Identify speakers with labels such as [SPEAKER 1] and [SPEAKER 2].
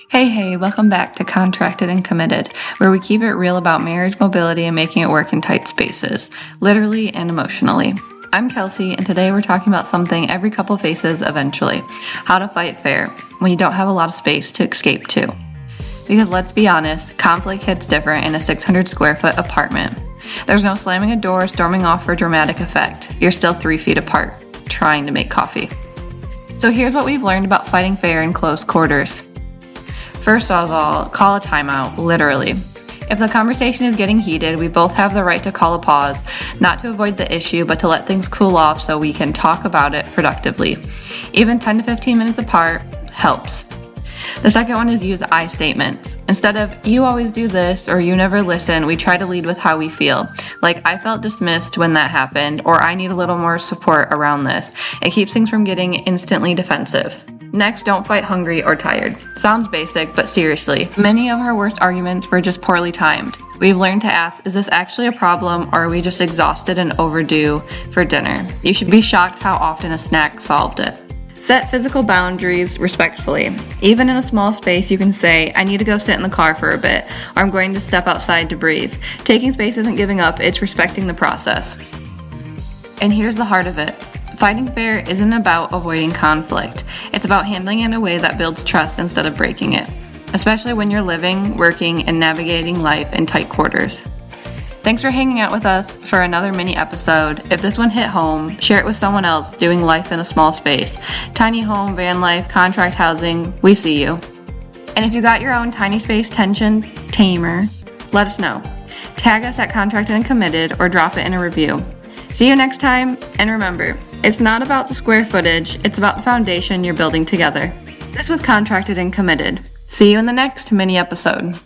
[SPEAKER 1] Hey, welcome back to Contracted and Committed, where we keep it real about marriage, mobility, and making it work in tight spaces, literally and emotionally. I'm Kelsey, and today we're talking about something every couple faces eventually: how to fight fair when you don't have a lot of space to escape to. Because let's be honest, conflict hits different in a 600 square foot apartment. There's no slamming a door, storming off for dramatic effect. You're still 3 feet apart, trying to make coffee. So here's what we've learned about fighting fair in close quarters. First of all, call a timeout, literally. If the conversation is getting heated, we both have the right to call a pause, not to avoid the issue, but to let things cool off so we can talk about it productively. Even 10 to 15 minutes apart helps. The second one is use I statements. Instead of, you always do this, or you never listen, we try to lead with how we feel. Like, I felt dismissed when that happened, or I need a little more support around this. It keeps things from getting instantly defensive. Next, don't fight hungry or tired. Sounds basic, but seriously, many of our worst arguments were just poorly timed. We've learned to ask, is this actually a problem, or are we just exhausted and overdue for dinner? You should be shocked how often a snack solved it. Set physical boundaries respectfully. Even in a small space, you can say, I need to go sit in the car for a bit, or I'm going to step outside to breathe. Taking space isn't giving up, it's respecting the process. And here's the heart of it. Fighting fair isn't about avoiding conflict. It's about handling it in a way that builds trust instead of breaking it, especially when you're living, working, and navigating life in tight quarters. Thanks for hanging out with us for another mini episode. If this one hit home, share it with someone else doing life in a small space. Tiny home, van life, contract housing, we see you. And if you got your own tiny space tension tamer, let us know. Tag us at Contracted and Committed or drop it in a review. See you next time, and remember, it's not about the square footage, it's about the foundation you're building together. This was Contracted and Committed. See you in the next mini episode.